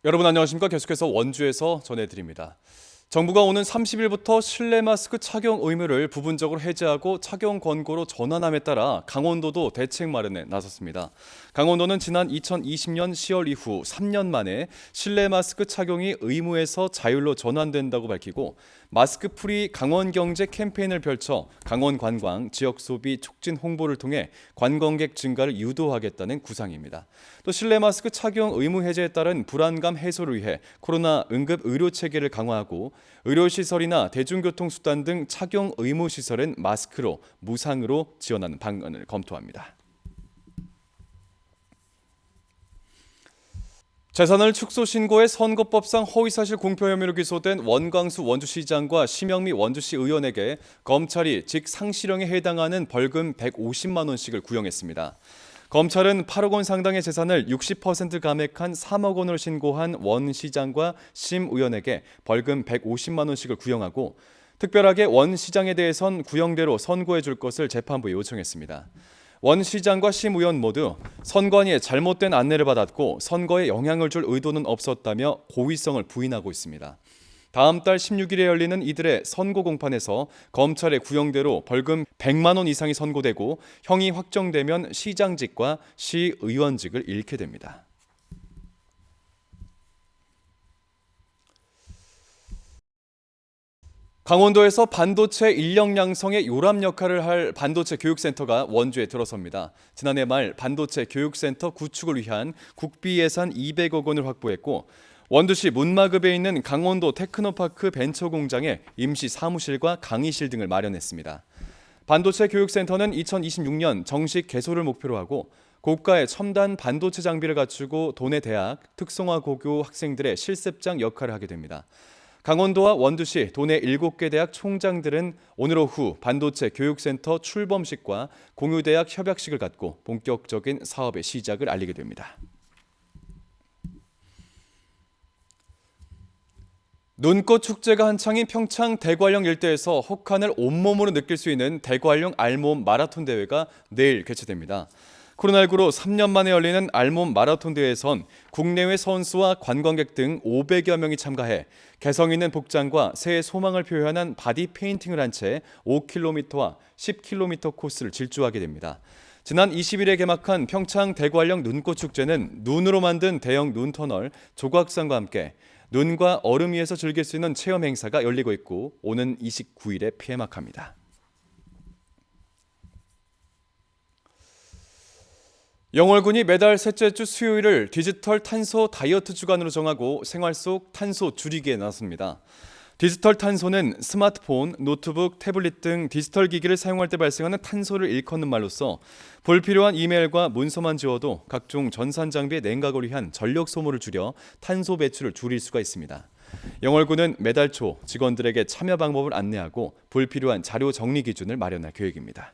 여러분 안녕하십니까? 계속해서 원주에서 전해드립니다. 정부가 오는 30일부터 실내 마스크 착용 의무를 부분적으로 해제하고 착용 권고로 전환함에 따라 강원도도 대책 마련에 나섰습니다. 강원도는 지난 2020년 10월 이후 3년 만에 실내 마스크 착용이 의무에서 자율로 전환된다고 밝히고 마스크 프리 강원 경제 캠페인을 펼쳐 강원 관광, 지역 소비 촉진 홍보를 통해 관광객 증가를 유도하겠다는 구상입니다. 또 실내 마스크 착용 의무 해제에 따른 불안감 해소를 위해 코로나 응급 의료 체계를 강화하고 의료시설이나 대중교통수단 등 착용 의무 시설은 마스크로 무상으로 지원하는 방안을 검토합니다. 재산을 축소 신고해 선거법상 허위사실 공표 혐의로 기소된 원광수 원주시장과 심영미 원주시 의원에게 검찰이 직상실형에 해당하는 벌금 150만 원씩을 구형했습니다. 검찰은 8억 원 상당의 재산을 60% 감액한 3억 원을 신고한 원 시장과 심 의원에게 벌금 150만 원씩을 구형하고 특별하게 원 시장에 대해선 구형대로 선고해 줄 것을 재판부에 요청했습니다. 원 시장과 심 의원 모두 선관위의 잘못된 안내를 받았고 선거에 영향을 줄 의도는 없었다며 고의성을 부인하고 있습니다. 다음 달 16일에 열리는 이들의 선고 공판에서 검찰의 구형대로 벌금 100만 원 이상이 선고되고 형이 확정되면 시장직과 시의원직을 잃게 됩니다. 강원도에서 반도체 인력 양성의 요람 역할을 할 반도체 교육센터가 원주에 들어섭니다. 지난해 말 반도체 교육센터 구축을 위한 국비 예산 200억 원을 확보했고 원주시 문마급에 있는 강원도 테크노파크 벤처공장에 임시 사무실과 강의실 등을 마련했습니다. 반도체 교육센터는 2026년 정식 개소를 목표로 하고 고가의 첨단 반도체 장비를 갖추고 도내 대학, 특성화 고교 학생들의 실습장 역할을 하게 됩니다. 강원도와 원주시 도내 7개 대학 총장들은 오늘 오후 반도체 교육센터 출범식과 공유대학 협약식을 갖고 본격적인 사업의 시작을 알리게 됩니다. 눈꽃 축제가 한창인 평창 대관령 일대에서 혹한을 온몸으로 느낄 수 있는 대관령 알몸 마라톤 대회가 내일 개최됩니다. 코로나19로 3년 만에 열리는 알몸 마라톤 대회에선 국내외 선수와 관광객 등 500여 명이 참가해 개성 있는 복장과 새해 소망을 표현한 바디 페인팅을 한 채 5km와 10km 코스를 질주하게 됩니다. 지난 20일에 개막한 평창 대관령 눈꽃 축제는 눈으로 만든 대형 눈터널 조각상과 함께 눈과 얼음 위에서 즐길 수 있는 체험 행사가 열리고 있고 오는 29일에 폐막합니다. 영월군이 매달 셋째 주 수요일을 디지털 탄소 다이어트 주간으로 정하고 생활 속 탄소 줄이기에 나섭니다. 디지털 탄소는 스마트폰, 노트북, 태블릿 등 디지털 기기를 사용할 때 발생하는 탄소를 일컫는 말로써 불필요한 이메일과 문서만 지워도 각종 전산 장비의 냉각을 위한 전력 소모를 줄여 탄소 배출을 줄일 수가 있습니다. 영월군은 매달 초 직원들에게 참여 방법을 안내하고 불필요한 자료 정리 기준을 마련할 계획입니다.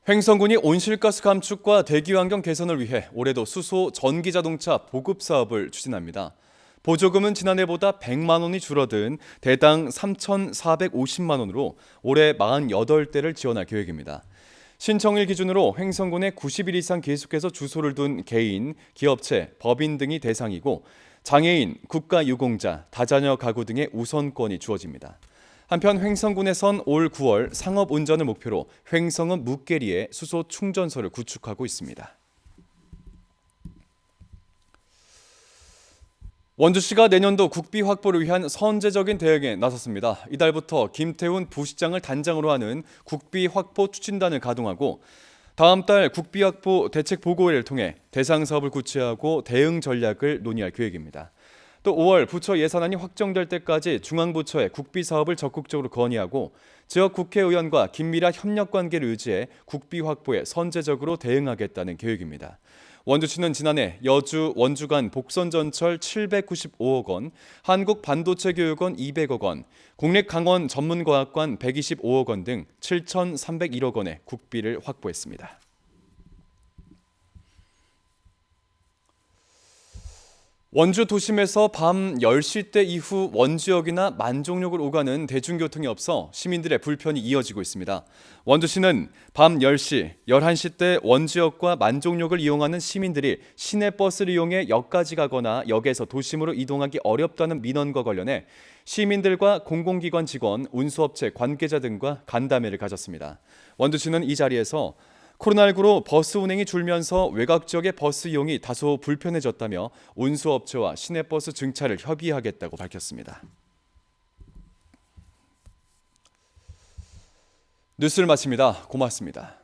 횡성군이 온실가스 감축과 대기 환경 개선을 위해 올해도 수소 전기자동차 보급 사업을 추진합니다. 보조금은 지난해보다 100만 원이 줄어든 대당 3,450만 원으로 올해 48대를 지원할 계획입니다. 신청일 기준으로 횡성군에 90일 이상 계속해서 주소를 둔 개인, 기업체, 법인 등이 대상이고 장애인, 국가유공자, 다자녀 가구 등의 우선권이 주어집니다. 한편 횡성군에선 올 9월 상업운전을 목표로 횡성읍 묵계리에 수소 충전소를 구축하고 있습니다. 원주시가 내년도 국비 확보를 위한 선제적인 대응에 나섰습니다. 이달부터 김태훈 부시장을 단장으로 하는 국비 확보 추진단을 가동하고 다음 달 국비 확보 대책 보고회를 통해 대상 사업을 구체화하고 대응 전략을 논의할 계획입니다. 또 5월 부처 예산안이 확정될 때까지 중앙부처에 국비 사업을 적극적으로 건의하고 지역 국회의원과 긴밀한 협력 관계를 유지해 국비 확보에 선제적으로 대응하겠다는 계획입니다. 원주시는 지난해 여주, 원주 간 복선전철 795억 원, 한국반도체교육원 200억 원, 국립강원전문과학관 125억 원 등 7,301억 원의 국비를 확보했습니다. 원주 도심에서 밤 10시대 이후 원주역이나 만종역을 오가는 대중교통이 없어 시민들의 불편이 이어지고 있습니다. 원주시는 밤 10시, 11시 때 원주역과 만종역을 이용하는 시민들이 시내버스를 이용해 역까지 가거나 역에서 도심으로 이동하기 어렵다는 민원과 관련해 시민들과 공공기관 직원, 운수업체 관계자 등과 간담회를 가졌습니다. 원주시는 이 자리에서 코로나19로 버스 운행이 줄면서 외곽 지역의 버스 이용이 다소 불편해졌다며 운수업체와 시내버스 증차를 협의하겠다고 밝혔습니다. 뉴스를 마칩니다. 고맙습니다.